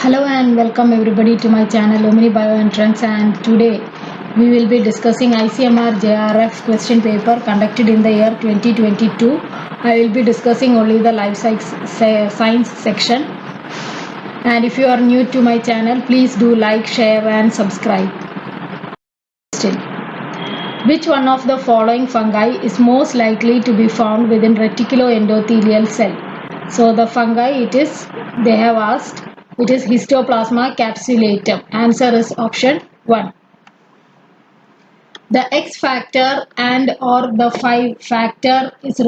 Hello and welcome everybody to my channel Omni Bioentrance, and today we will be discussing ICMR JRF question paper conducted in the year 2022. I will be discussing only the life science section, and if you are new to my channel, please do like, share and subscribe. Which one of the following fungi is most likely to be found within reticuloendothelial cell? So the fungi they have asked, it is Histoplasma capsulatum. Answer is option 1. The X factor and or the V factor is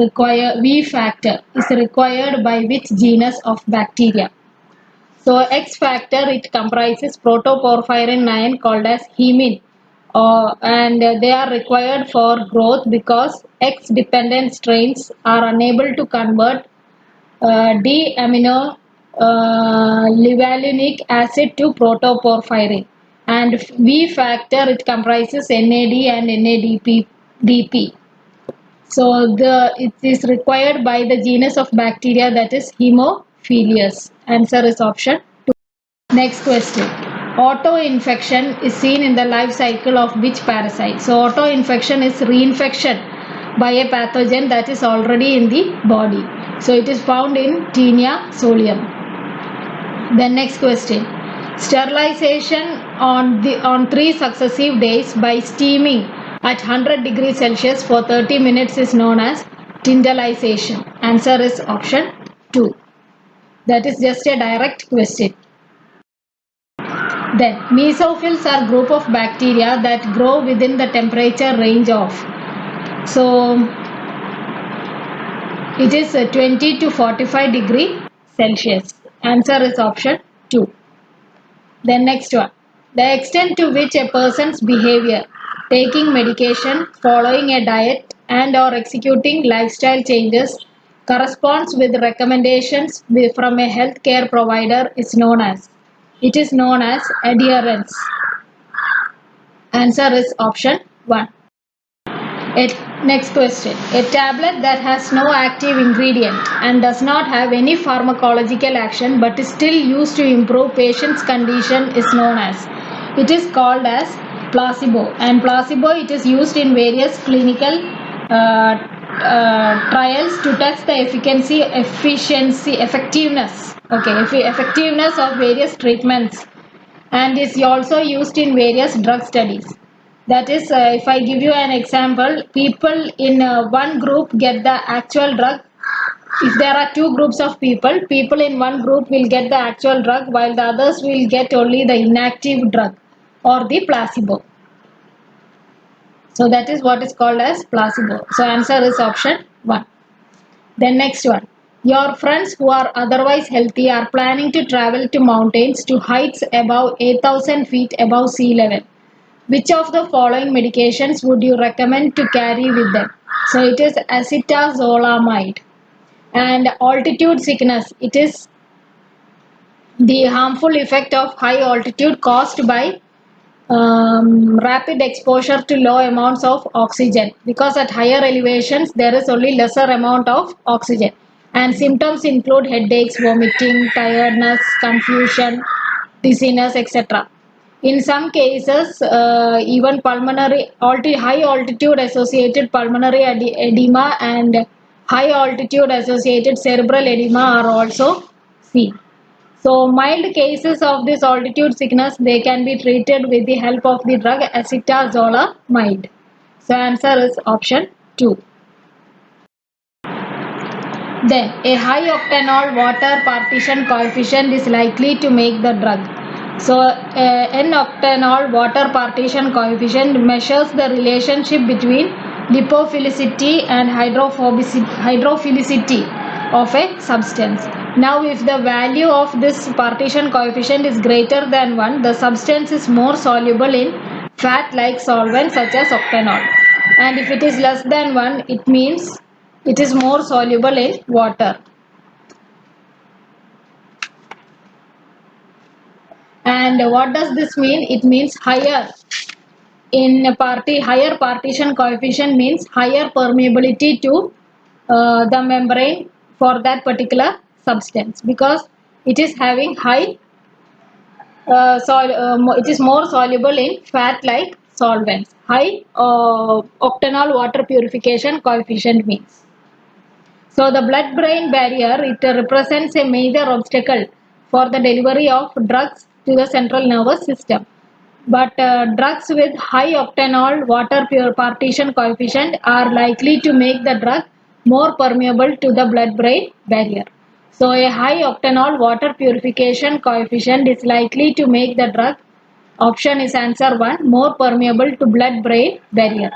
required by which genus of bacteria? So X factor, it comprises protoporphyrin 9 called as hemin, and they are required for growth because X dependent strains are unable to convert D-amino livalinic acid to protoporphyrin. And V factor, it comprises NAD and NADP. So it is required by the genus of bacteria, that is Haemophilus. Answer is option 2. Next question. Auto-infection is seen in the life cycle of which parasite? So auto-infection is reinfection by a pathogen that is already in the body. So it is found in Taenia solium. The next question. Sterilization on 3 successive days by steaming at 100 degrees Celsius for 30 minutes is known as tyndallization. Answer is option 2. That is just a direct question. Then mesophils are group of bacteria that grow within the temperature range of. So it is 20 to 45 degree Celsius. Answer is option 2. Then next one. The extent to which a person's behavior, taking medication, following a diet and or executing lifestyle changes corresponds with recommendations from a healthcare provider is known as. It is known as adherence. Answer is option 1. Next question. A tablet that has no active ingredient and does not have any pharmacological action but is still used to improve patient's condition is known as. It is called as placebo. And placebo, it is used in various clinical trials to test the effectiveness of various treatments, and is also used in various drug studies. That is, if I give you an example, people in one group get the actual drug. If there are two groups of people in one group will get the actual drug while the others will get only the inactive drug or the placebo. So that is what is called as placebo. So answer is option 1. Then next one. Your friends who are otherwise healthy are planning to travel to mountains to heights above 8,000 feet above sea level. Which of the following medications would you recommend to carry with them? So it is acetazolamide. And altitude sickness, it is the harmful effect of high altitude caused by rapid exposure to low amounts of oxygen, because at higher elevations there is only lesser amount of oxygen, and symptoms include headaches, vomiting, tiredness, confusion, dizziness, etc. In some cases, even high altitude associated pulmonary edema and high altitude associated cerebral edema are also seen. So mild cases of this altitude sickness, they can be treated with the help of the drug acetazolamide. So answer is option 2. Then a high octanol water partition coefficient is likely to make the drug. So N-octanol water partition coefficient measures the relationship between lipophilicity and hydrophilicity of a substance. Now if the value of this partition coefficient is greater than 1, the substance is more soluble in fat-like solvents such as octanol. And if it is less than 1, it means it is more soluble in water. And what does this mean? It means higher partition coefficient means higher permeability to the membrane for that particular substance, because it is having high it is more soluble in fat-like solvents. High octanol water purification coefficient means. So the blood-brain barrier, it represents a major obstacle for the delivery of drugs to the central nervous system. But drugs with high octanol water pure partition coefficient are likely to make the drug more permeable to the blood-brain barrier. So a high octanol water purification coefficient is likely to make the drug, option is answer 1, more permeable to blood-brain barrier.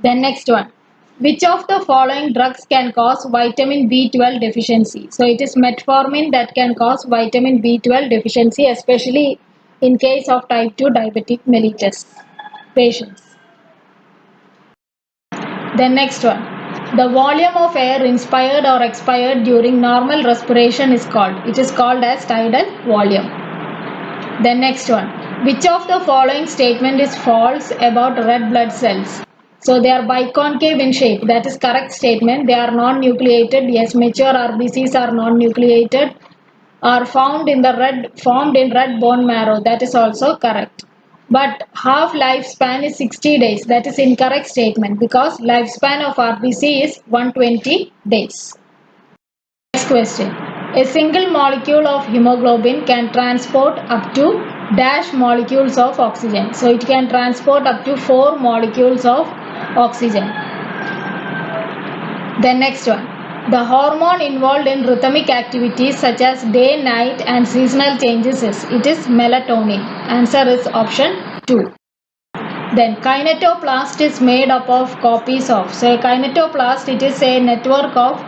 Then next one. Which of the following drugs can cause vitamin B12 deficiency? So it is metformin that can cause vitamin B12 deficiency, especially in case of type 2 diabetic mellitus patients. Then next one. The volume of air inspired or expired during normal respiration is called. It is called as tidal volume. Then next one. Which of the following statement is false about red blood cells? So they are biconcave in shape. That is correct statement. They are non-nucleated. Yes, mature RBCs are non-nucleated. Are formed in red bone marrow. That is also correct. But half lifespan is 60 days. That is incorrect statement because lifespan of RBC is 120 days. Next question. A single molecule of hemoglobin can transport up to dash molecules of oxygen. So it can transport up to 4 molecules of oxygen. Then next one. The hormone involved in rhythmic activities such as day, night and seasonal changes is melatonin. Answer is option 2. Then kinetoplast is made up of copies of. So a kinetoplast, it is a network of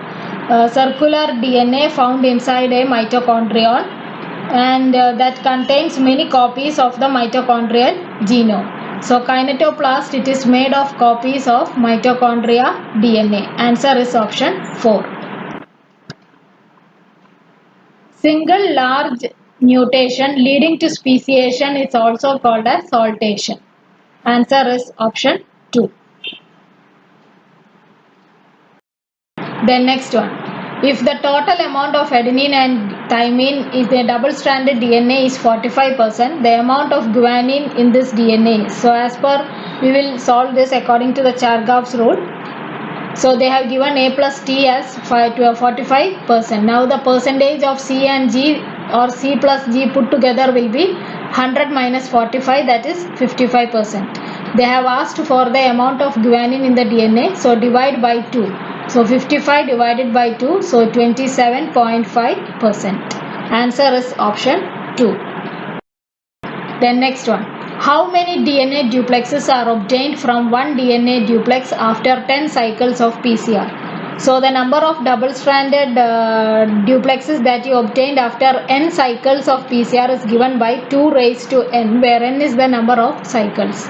circular DNA found inside a mitochondrion and that contains many copies of the mitochondrial genome. So kinetoplast, it is made of copies of mitochondria DNA. Answer is option 4. Single large mutation leading to speciation is also called as saltation. Answer is option 2. Then next one. If the total amount of adenine and thymine is a double-stranded DNA is 45%, the amount of guanine in this DNA is. So as per, we will solve this according to the Chargaff's rule. So they have given A plus T as 45%. Now the percentage of C and G or C plus G put together will be 100 minus 45, that is 55%. They have asked for the amount of guanine in the DNA. So divide by 2. So 55 divided by 2, so 27.5%. Answer is option 2. Then next one. How many DNA duplexes are obtained from one DNA duplex after 10 cycles of PCR? So the number of double-stranded duplexes that you obtained after n cycles of PCR is given by 2 raised to n, where n is the number of cycles.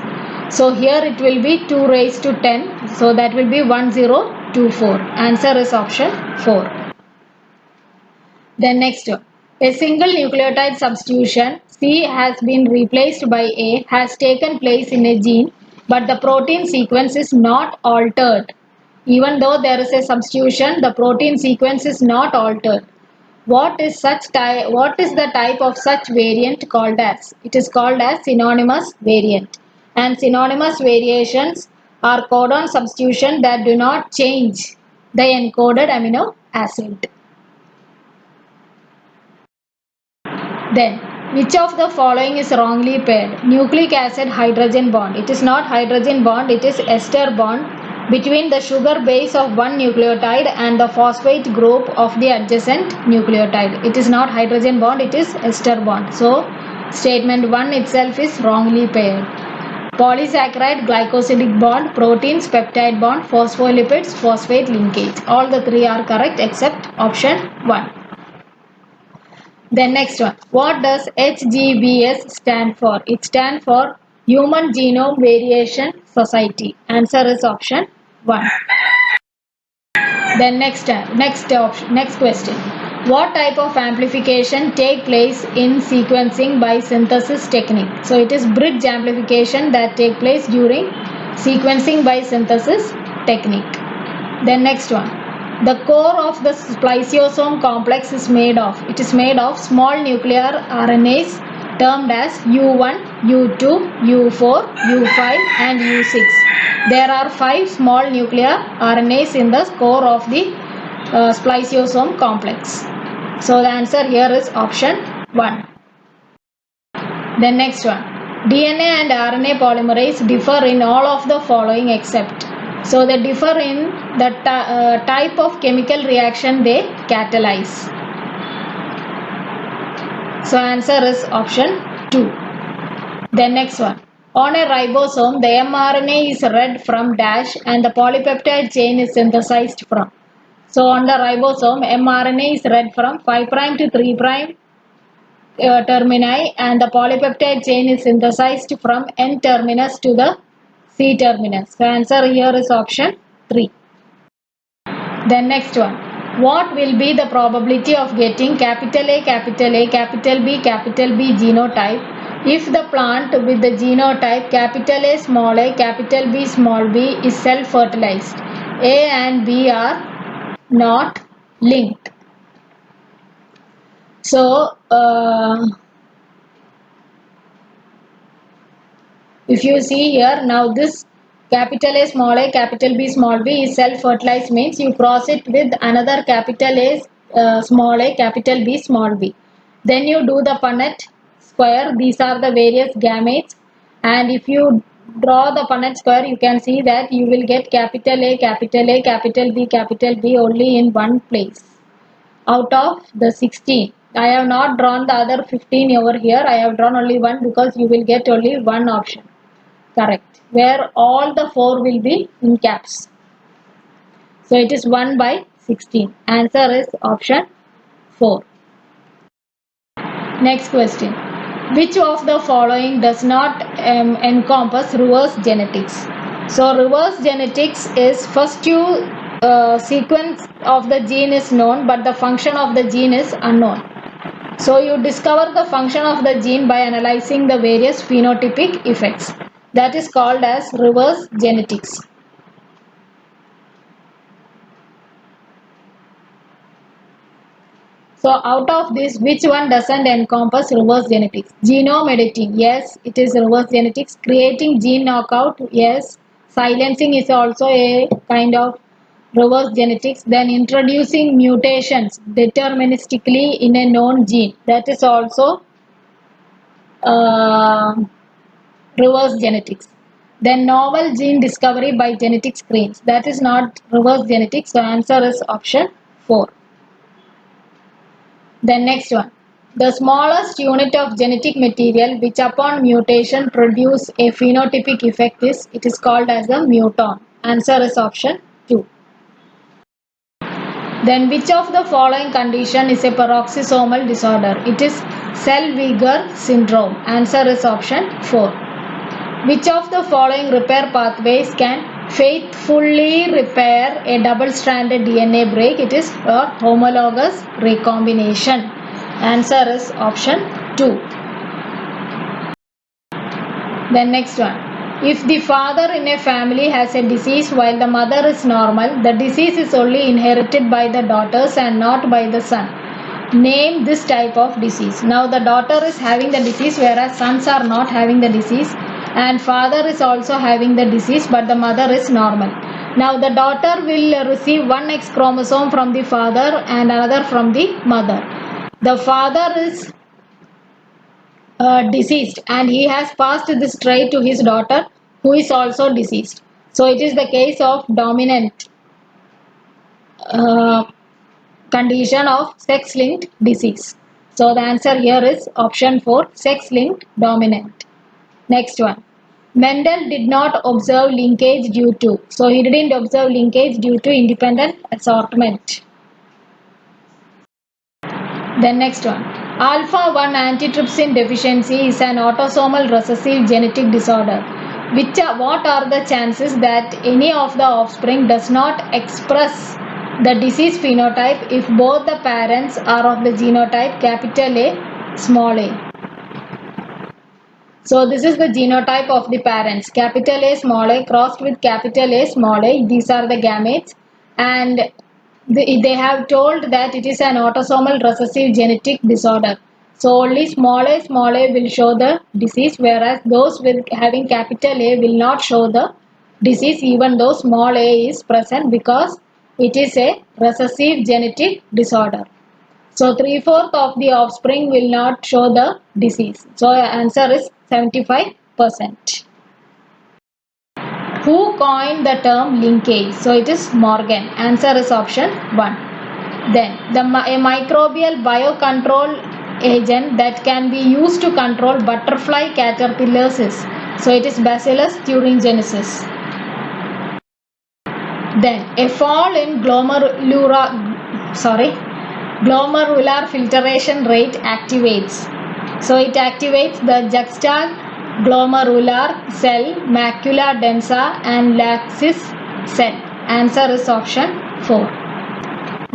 So here it will be 2 raised to 10, so that will be 1024. Answer is option 4. Then next one. A single nucleotide substitution C has been replaced by A has taken place in a gene, but the protein sequence is not altered. Even though there is a substitution, the protein sequence is not altered. What is the type of such variant called as? It is called as synonymous variant. And synonymous variations are codon substitution that do not change the encoded amino acid. Then, which of the following is wrongly paired? Nucleic acid hydrogen bond. It is not hydrogen bond, it is ester bond between the sugar base of one nucleotide and the phosphate group of the adjacent nucleotide. It is not hydrogen bond, it is ester bond. So, statement 1 itself is wrongly paired. Polysaccharide, glycosidic bond, proteins, peptide bond, phospholipids, phosphate linkage. All the 3 are correct except option 1. Then next one. What does HGVS stand for? It stands for Human Genome Variation Society. Answer is option 1. Then next question. What type of amplification take place in sequencing by synthesis technique? So it is bridge amplification that take place during sequencing by synthesis technique. Then next one. The core of the spliceosome complex is made of, it is made of small nuclear RNAs termed as U1, U2, U4, U5 and U6. There are 5 small nuclear RNAs in the core of the spliceosome complex. So the answer here is option 1. Then next one. DNA and RNA polymerase differ in all of the following except. So they differ in the type of chemical reaction they catalyze. So answer is option 2. Then next one. On a ribosome, the mRNA is read from dash and the polypeptide chain is synthesized from. So on the ribosome, mRNA is read from 5' to 3' termini and the polypeptide chain is synthesized from N terminus to the C terminus. So answer here is option 3. Then next one. What will be the probability of getting capital A, capital A, capital B genotype if the plant with the genotype capital A, capital B, small b is self-fertilized? A and B are not linked. So, if you see here, now this capital A, capital B is self-fertilized means you cross it with another capital A, capital B. Then you do the Punnett square. These are the various gametes. And if you draw the Punnett square, you can see that you will get capital A, capital B only in one place out of the 16. I have not drawn the other 15 over here. I have drawn only one because you will get only one option correct, where all the 4 will be in caps. So it is 1 by 16. Answer is option 4. Next question. Which of the following does not encompass reverse genetics? So reverse genetics is first sequence of the gene is known but the function of the gene is unknown. So you discover the function of the gene by analyzing the various phenotypic effects. That is called as reverse genetics. So out of this, which one doesn't encompass reverse genetics? Genome editing, yes, it is reverse genetics. Creating gene knockout, yes. Silencing is also a kind of reverse genetics. Then introducing mutations deterministically in a known gene, that is also reverse genetics. Then novel gene discovery by genetic screens, that is not reverse genetics. So answer is option 4. Then next one. The smallest unit of genetic material which upon mutation produce a phenotypic effect is, it is called as a muton. Answer is option 2. Then which of the following condition is a peroxisomal disorder? It is Zellweger syndrome. Answer is option 4. Which of the following repair pathways can faithfully repair a double-stranded DNA break? It is a homologous recombination. Answer is option 2. Then next one. If the father in a family has a disease while the mother is normal, the disease is only inherited by the daughters and not by the son. Name this type of disease. Now the daughter is having the disease whereas sons are not having the disease, and father is also having the disease but the mother is normal. Now the daughter will receive one X chromosome from the father and another from the mother. The father is deceased and he has passed this trait to his daughter who is also deceased. So it is the case of dominant condition of sex-linked disease. So the answer here is option 4, sex-linked dominant. Next one. Mendel did not observe linkage due to. So he didn't observe linkage due to independent assortment. Then next one. Alpha-1 antitrypsin deficiency is an autosomal recessive genetic disorder. What are the chances that any of the offspring does not express the disease phenotype if both the parents are of the genotype capital A, small a? So this is the genotype of the parents, capital A, small a crossed with capital A, small a. These are the gametes, and they have told that it is an autosomal recessive genetic disorder. So only small a will show the disease, whereas those with having capital A will not show the disease even though small a is present, because it is a recessive genetic disorder. So 3/4 of the offspring will not show the disease. So answer is 75%. Who coined the term linkage? So it is Morgan. Answer is option 1. Then a microbial biocontrol agent that can be used to control butterfly caterpillars is. So it is Bacillus thuringiensis. Then a fall in glomerular filtration rate activates. So it activates the juxtaglomerular cell, macula densa and laxis cell. Answer is option 4.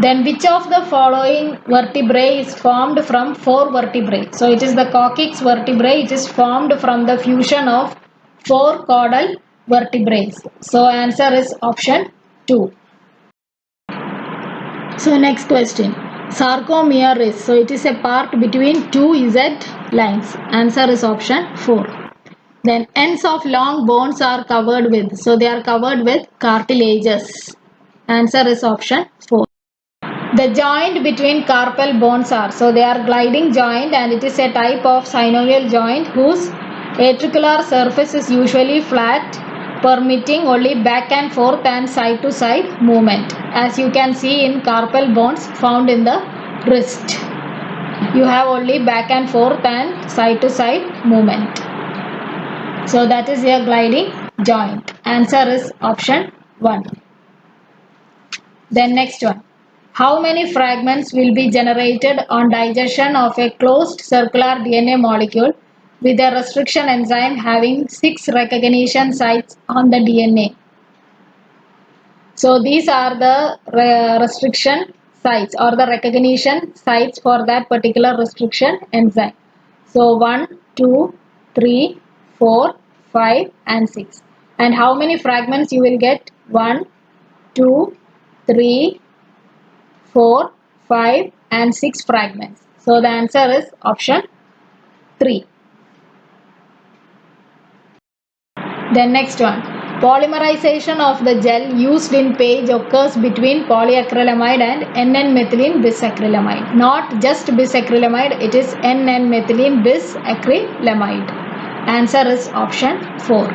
Then which of the following vertebrae is formed from 4 vertebrae? So it is the coccyx vertebrae. It is formed from the fusion of 4 caudal vertebrae. So answer is option 2. So next question. Sarcomere is. So it is a part between two Z lines. Answer is option 4. Then ends of long bones are covered with. So they are covered with cartilages. Answer is option 4. The joint between carpal bones are. So they are gliding joint, and it is a type of synovial joint whose atricular surface is usually flat, permitting only back and forth and side to side movement, as you can see in carpal bones found in the wrist. You have only back and forth and side to side movement. So that is a gliding joint. Answer is option 1. Then next one. How many fragments will be generated on digestion of a closed circular DNA molecule with a restriction enzyme having 6 recognition sites on the DNA? So these are the restriction sites or the recognition sites for that particular restriction enzyme. So 1, 2, 3, 4, 5 and 6. And how many fragments you will get? 1, 2, 3, 4, 5 and 6 fragments. So the answer is option 3. Then next one. Polymerization of the gel used in PAGE occurs between polyacrylamide and N,N-methylene bisacrylamide. Not just bisacrylamide, it is N,N-methylene bisacrylamide. Answer is option 4.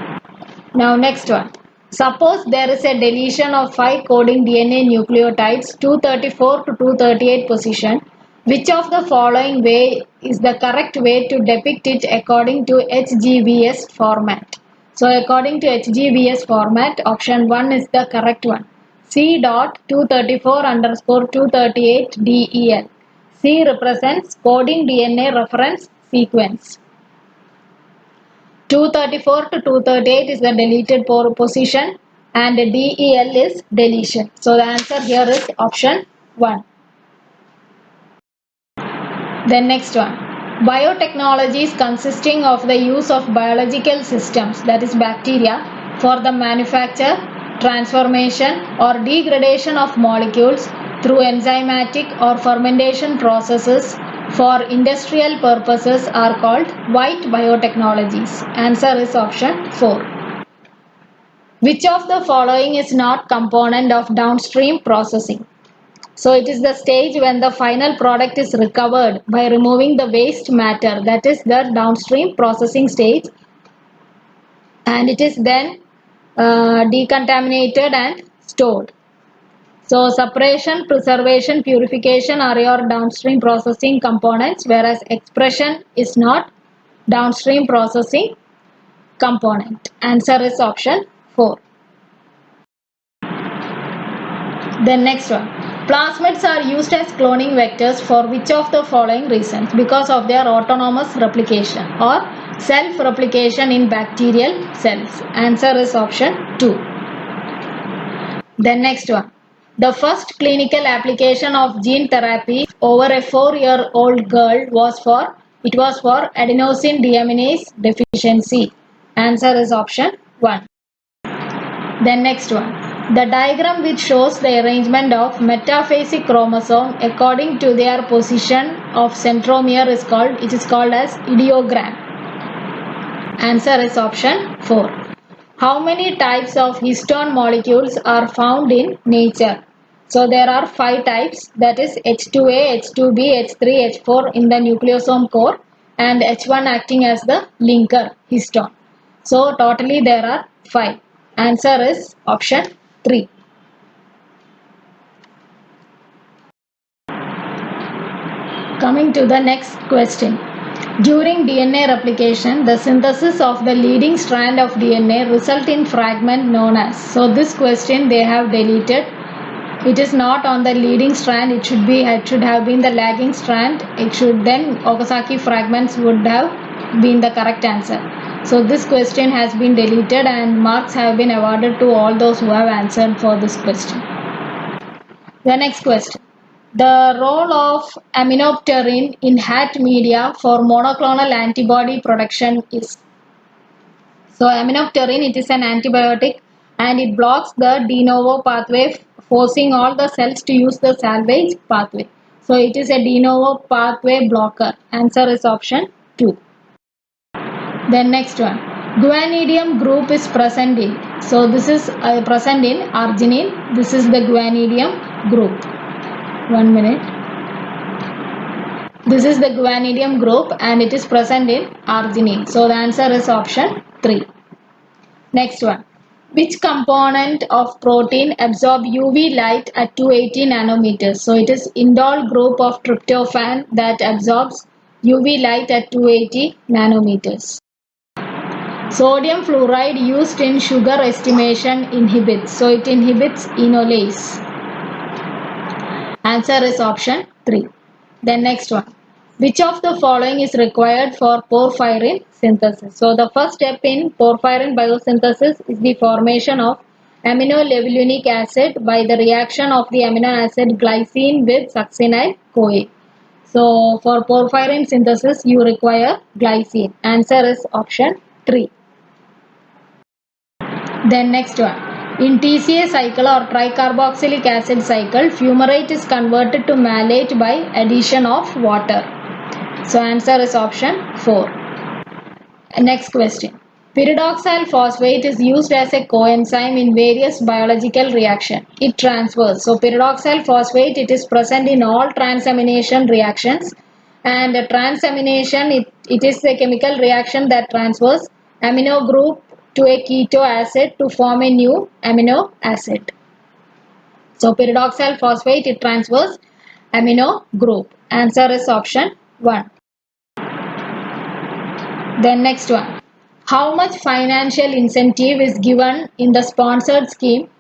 Now next one. Suppose there is a deletion of 5 coding DNA nucleotides 234 to 238 position. Which of the following way is the correct way to depict it according to HGVS format? So according to HGVS format, option 1 is the correct one. C dot 234 underscore 238 DEL. C represents coding DNA reference sequence. 234 to 238 is the deleted position and DEL is deletion. So the answer here is option 1. Then next one. Biotechnologies consisting of the use of biological systems, that is bacteria, for the manufacture, transformation or degradation of molecules through enzymatic or fermentation processes for industrial purposes are called white biotechnologies. Answer is option 4. Which of the following is not component of downstream processing? So it is the stage when the final product is recovered by removing the waste matter, that is the downstream processing stage, and it is then decontaminated and stored. So separation, preservation, purification are your downstream processing components, whereas expression is not downstream processing component. Answer is option 4. Then next one. Plasmids are used as cloning vectors for which of the following reasons? Because of their autonomous replication or self-replication in bacterial cells. Answer is option 2. Then next one. The first clinical application of gene therapy over a 4-year-old girl was for adenosine deaminase deficiency. Answer is option 1. Then next one. The diagram which shows the arrangement of metaphasic chromosome according to their position of centromere is called as ideogram. Answer is option 4. How many types of histone molecules are found in nature? So there are 5 types, that is H2A, H2B, H3, H4 in the nucleosome core and H1 acting as the linker histone. So totally there are 5. Answer is option 3. Coming to the next question. During DNA replication, the synthesis of the leading strand of DNA result in fragment known as. So this question they have deleted. It is not on the leading strand. It should have been the lagging strand. Then Okazaki fragments would have been the correct answer. So this question has been deleted and marks have been awarded to all those who have answered for this question. The next question. The role of aminopterin in HAT media for monoclonal antibody production is. So aminopterin, it is an antibiotic and it blocks the de novo pathway, forcing all the cells to use the salvage pathway. So it is a de novo pathway blocker. Answer is option 2. Then next one. Guanidinium group is present in. So this is present in arginine. This is the guanidinium group. 1 minute. This is the guanidinium group and it is present in arginine. So the answer is option 3. Next one. Which component of protein absorb UV light at 280 nanometers? So it is indole group of tryptophan that absorbs UV light at 280 nanometers. Sodium fluoride used in sugar estimation inhibits. So it inhibits enolase. Answer is option 3. Then next one. Which of the following is required for porphyrin synthesis? So the first step in porphyrin biosynthesis is the formation of aminolevulinic acid by the reaction of the amino acid glycine with succinyl CoA. So for porphyrin synthesis you require glycine. Answer is option 3. Then next one. In TCA cycle or tricarboxylic acid cycle, fumarate is converted to malate by addition of water. So answer is option 4. Next question. Pyridoxal phosphate is used as a coenzyme in various biological reactions. It transfers. So pyridoxal phosphate, it is present in all transamination reactions. And transamination, it is a chemical reaction that transfers amino group to a keto acid to form a new amino acid. So pyridoxal phosphate, it transfers amino group. Answer is option 1. Then next one. How much financial incentive is given in the sponsored scheme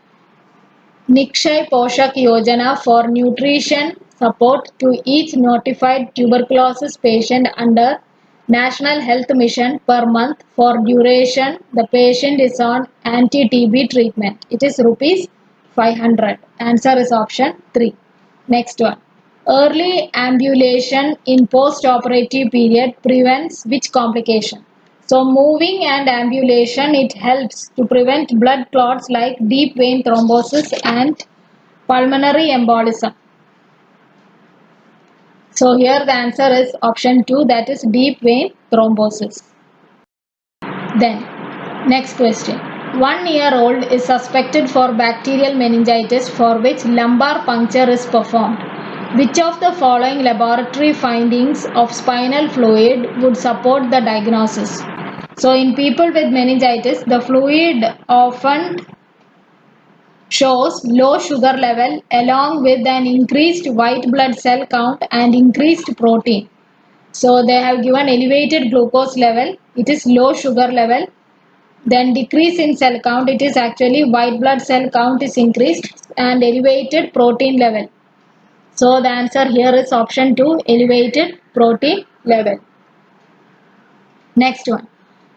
Nikshay Poshak Yojana for nutrition support to each notified tuberculosis patient under National Health Mission per month for duration the patient is on anti-TB treatment? It is rupees 500. Answer is option 3. Next one. Early ambulation in post-operative period prevents which complication? So moving and ambulation, it helps to prevent blood clots like deep vein thrombosis and pulmonary embolism. So here the answer is option 2, that is deep vein thrombosis. Then next question. 1-year-old is suspected for bacterial meningitis for which lumbar puncture is performed. Which of the following laboratory findings of spinal fluid would support the diagnosis? So in people with meningitis, the fluid often shows low sugar level along with an increased white blood cell count and increased protein. So they have given elevated glucose level, it is low sugar level, then decrease in cell count, it is actually white blood cell count is increased, and elevated protein level. So the answer here is option 2, elevated protein level. Next one.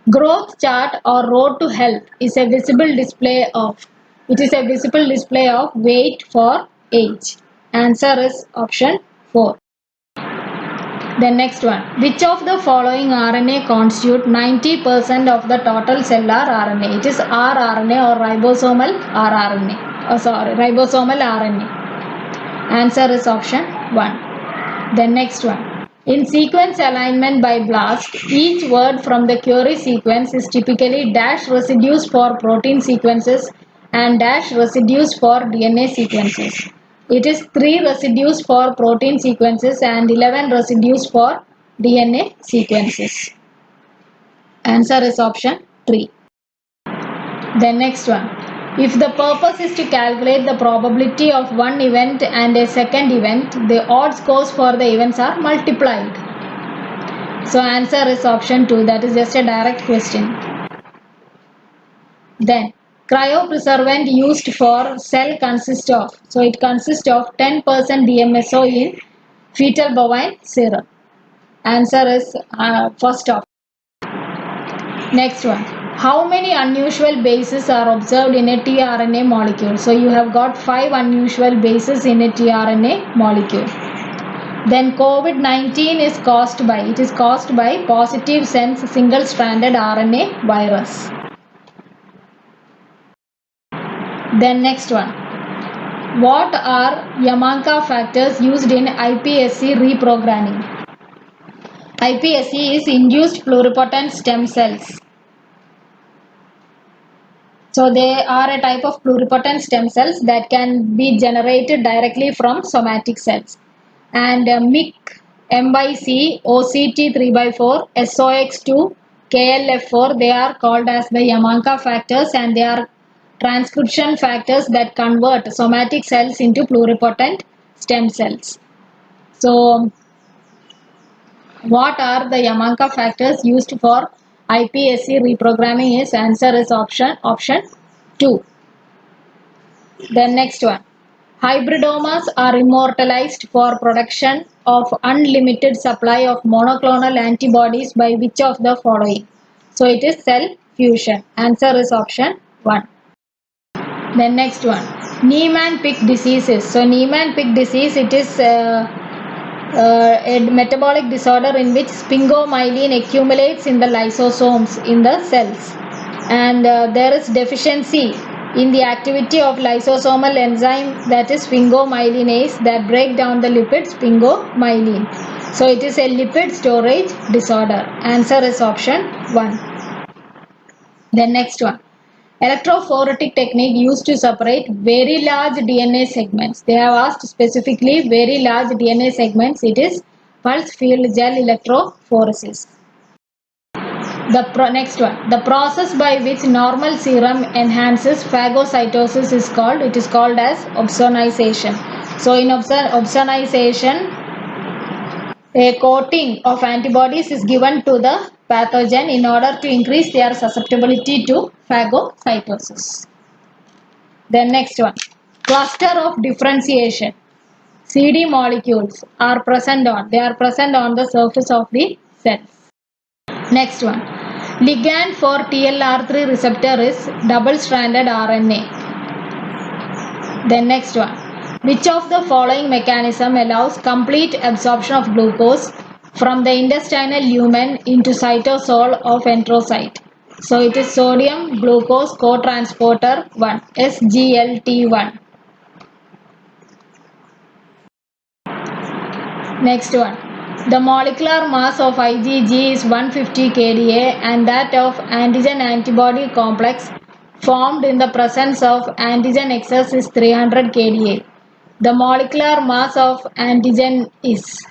Growth chart or road to health is a visible display of. It is a visible display of weight for age. Answer is option 4. The next one. Which of the following RNA constitute 90% of the total cellular RNA? It is rRNA or ribosomal rRNA. ribosomal RNA. Answer is option 1. Then next one. In sequence alignment by BLAST, each word from the query sequence is typically dash residues for protein sequences and dash residues for DNA sequences. It is 3 residues for protein sequences and 11 residues for DNA sequences. Answer is option 3. Then next one. If the purpose is to calculate the probability of one event and a second event, the odd scores for the events are multiplied. So answer is option 2. That is just a direct question. Then cryopreservant used for cell consists of. So it consists of 10% DMSO in fetal bovine serum. Answer is first option. Next one. How many unusual bases are observed in a tRNA molecule? So you have got 5 unusual bases in a tRNA molecule. Then COVID-19 is caused by positive sense single-stranded RNA virus. Then next one. What are Yamanka factors used in iPSC reprogramming? iPSC is induced pluripotent stem cells. So they are a type of pluripotent stem cells that can be generated directly from somatic cells. And MYC, MYC, OCT3x4, SOX2, KLF4, they are called as the Yamanka factors, and they are transcription factors that convert somatic cells into pluripotent stem cells. So what are the Yamanka factors used for iPSC reprogramming? Is answer is option 2. Then next one. Hybridomas are immortalized for production of unlimited supply of monoclonal antibodies by which of the following? So it is cell fusion. Answer is option 1. Then next one. Niemann-Pick diseases. So Niemann-Pick disease, it is a metabolic disorder in which sphingomyelin accumulates in the lysosomes in the cells, and there is deficiency in the activity of lysosomal enzyme, that is sphingomyelinase, that break down the lipid sphingomyelin. So it is a lipid storage disorder. Answer is option 1. Then next one. Electrophoretic technique used to separate very large DNA segments. They have asked specifically very large DNA segments. It is pulse field gel electrophoresis. Next one. The process by which normal serum enhances phagocytosis is called as opsonization. So in opsonization, a coating of antibodies is given to the pathogen in order to increase their susceptibility to phagocytosis. Then next one. Cluster of differentiation. CD molecules are present on the surface of the cells. Next one. Ligand for TLR3 receptor is double-stranded RNA. Then next one. Which of the following mechanism allows complete absorption of glucose from the intestinal lumen into cytosol of enterocyte? So it is sodium glucose cotransporter 1, SGLT1. Next one. The molecular mass of IgG is 150 kDa and that of antigen antibody complex formed in the presence of antigen excess is 300 kDa. The molecular mass of antigen is.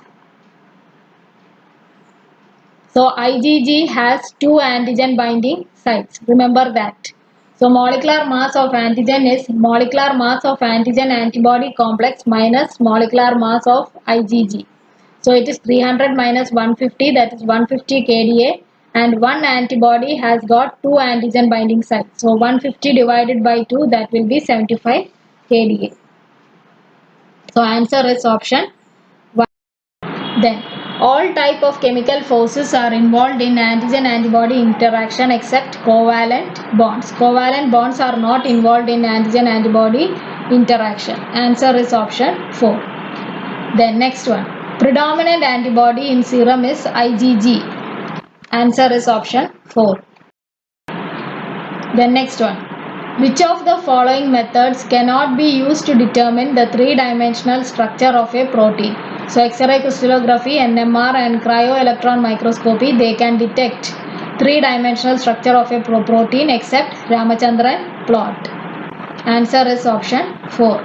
So IgG has 2 antigen binding sites. Remember that. So molecular mass of antigen is molecular mass of antigen antibody complex minus molecular mass of IgG. So it is 300 minus 150, that is 150 kDa, and one antibody has got 2 antigen binding sites. So 150 divided by 2, that will be 75 kDa. So answer is option 1. Then all type of chemical forces are involved in antigen-antibody interaction except covalent bonds. Covalent bonds are not involved in antigen-antibody interaction. Answer is option 4. Then next one. Predominant antibody in serum is IgG. Answer is option 4. Then next one. Which of the following methods cannot be used to determine the three-dimensional structure of a protein? So X-ray crystallography, NMR and cryo-electron microscopy, they can detect three-dimensional structure of a protein except Ramachandran plot. Answer is option 4.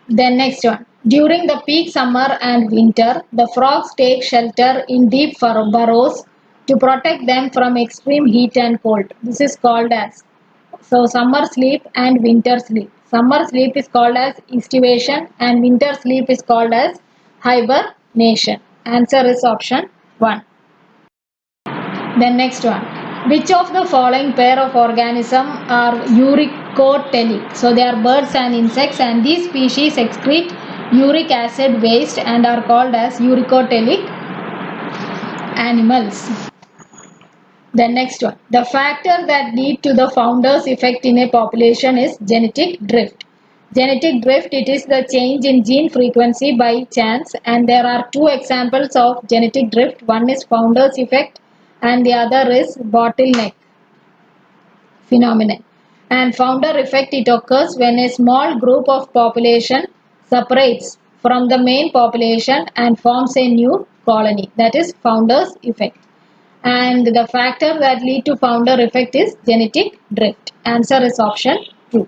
Then next one. During the peak summer and winter, the frogs take shelter in deep burrows to protect them from extreme heat and cold. This is called as summer sleep and winter sleep. Summer sleep is called as estivation and winter sleep is called as hibernation. Answer is option 1. Then next one. Which of the following pair of organisms are uricotelic? So they are birds and insects, and these species excrete uric acid waste and are called as uricotelic animals. The next one. The factor that lead to the founder's effect in a population is genetic drift. Genetic drift, it is the change in gene frequency by chance, and there are two examples of genetic drift. One is founder's effect and the other is bottleneck phenomenon. And founder effect, it occurs when a small group of population separates from the main population and forms a new colony. That is founder's effect. And the factor that lead to founder effect is genetic drift. Answer is option 2.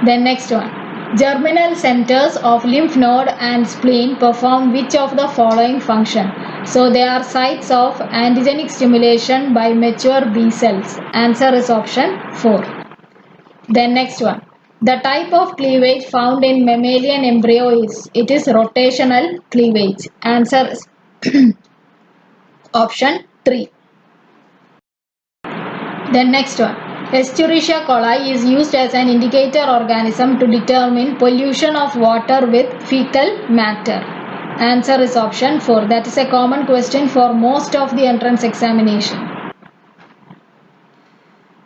Then next one. Germinal centers of lymph node and spleen perform which of the following function? So they are sites of antigenic stimulation by mature B cells. Answer is option 4. Then next one. The type of cleavage found in mammalian embryo is rotational cleavage. Answer is option 3. Then next one. Escherichia coli is used as an indicator organism to determine pollution of water with fecal matter. Answer is option 4. That is a common question for most of the entrance examination.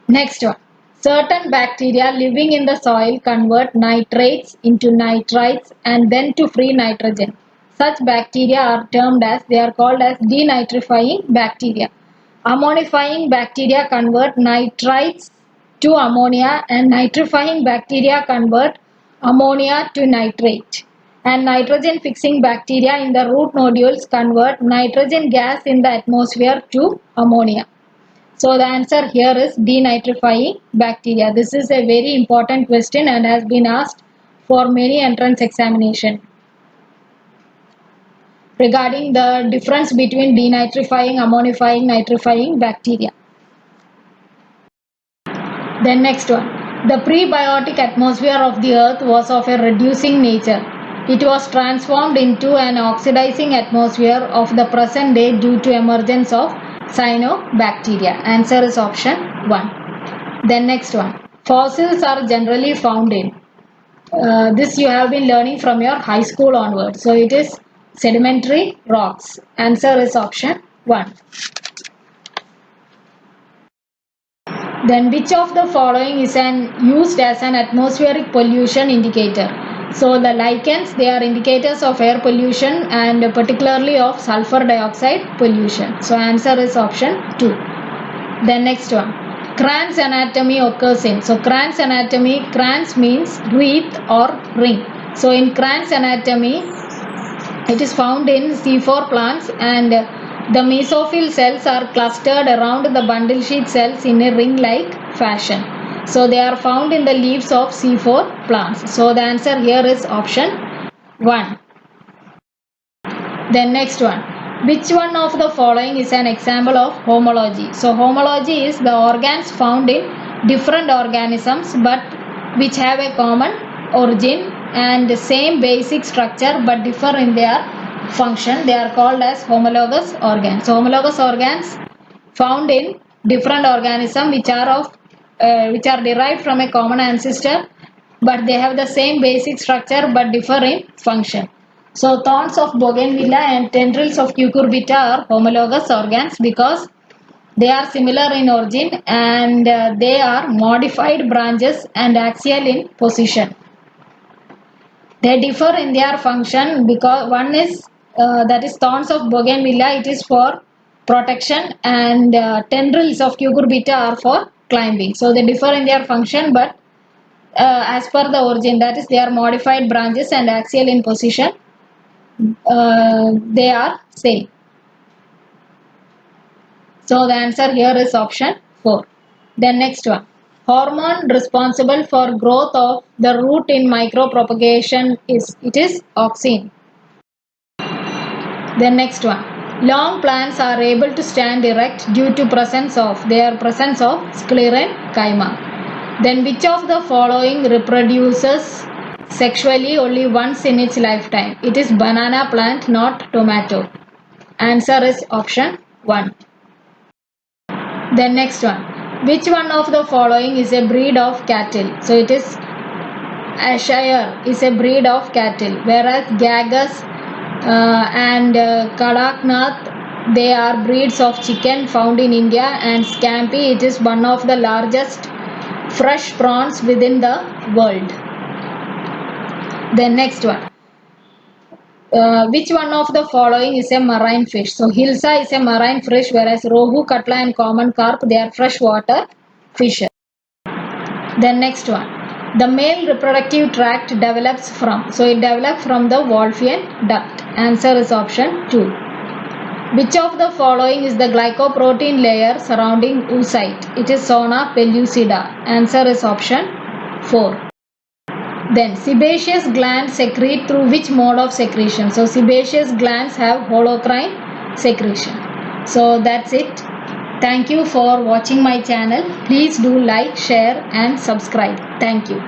Next one. Certain bacteria living in the soil convert nitrates into nitrites and then to free nitrogen. Such bacteria are termed as, they are called as denitrifying bacteria. Ammonifying bacteria convert nitrites to ammonia, and nitrifying bacteria convert ammonia to nitrate. And nitrogen fixing bacteria in the root nodules convert nitrogen gas in the atmosphere to ammonia. So the answer here is denitrifying bacteria. This is a very important question and has been asked for many entrance examination regarding the difference between denitrifying, ammonifying, nitrifying bacteria. Then next one. The prebiotic atmosphere of the earth was of a reducing nature. It was transformed into an oxidizing atmosphere of the present day due to emergence of cyanobacteria. Answer is option 1. Then next one. Fossils are generally found in. This you have been learning from your high school onwards. So it is sedimentary rocks. Answer is option 1. Then which of the following is used as an atmospheric pollution indicator? So the lichens, they are indicators of air pollution and particularly of sulfur dioxide pollution. So answer is option 2. Then next one. Cran's anatomy occurs in. So Cran's anatomy, Cran's means wreath or ring. So in Cran's anatomy, it is found in C4 plants, and the mesophyll cells are clustered around the bundle sheath cells in a ring-like fashion. So they are found in the leaves of C4 plants. So the answer here is option 1. Then next one. Which one of the following is an example of homology? So homology is the organs found in different organisms but which have a common origin and the same basic structure but differ in their function. They are called as homologous organs. So homologous organs found in different organisms which are derived from a common ancestor but they have the same basic structure but differ in function. So thorns of bougainvillea and tendrils of cucurbita are homologous organs because they are similar in origin and they are modified branches and axial in position. They differ in their function because one is that is thorns of bougainvillea, it is for protection, and tendrils of cucurbita are for climbing. So they differ in their function, but as per the origin, that is, they are modified branches and axial in position, they are same. So the answer here is option 4. Then next one. Hormone responsible for growth of the root in micropropagation is auxin. Then next one. Long plants are able to stand erect due to presence of sclerenchyma. Then which of the following reproduces sexually only once in its lifetime? It is banana plant, not tomato. Answer is option 1. Then next one. Which one of the following is a breed of cattle? So it is CSIR is a breed of cattle, whereas Gagas and Kadaknath, they are breeds of chicken found in India, and Scampi, it is one of the largest fresh prawns within the world. Then next one. Which one of the following is a marine fish? So Hilsa is a marine fish, whereas Rohu, Katla and common carp, they are freshwater fishes. Then next one. The male reproductive tract develops from. So it develops from the Wolffian duct. Answer is option 2. Which of the following is the glycoprotein layer surrounding oocyte? It is Sona pellucida. Answer is option 4. Then sebaceous glands secrete through which mode of secretion? So sebaceous glands have holocrine secretion. So that's it. Thank you for watching my channel. Please do like, share and subscribe. Thank you.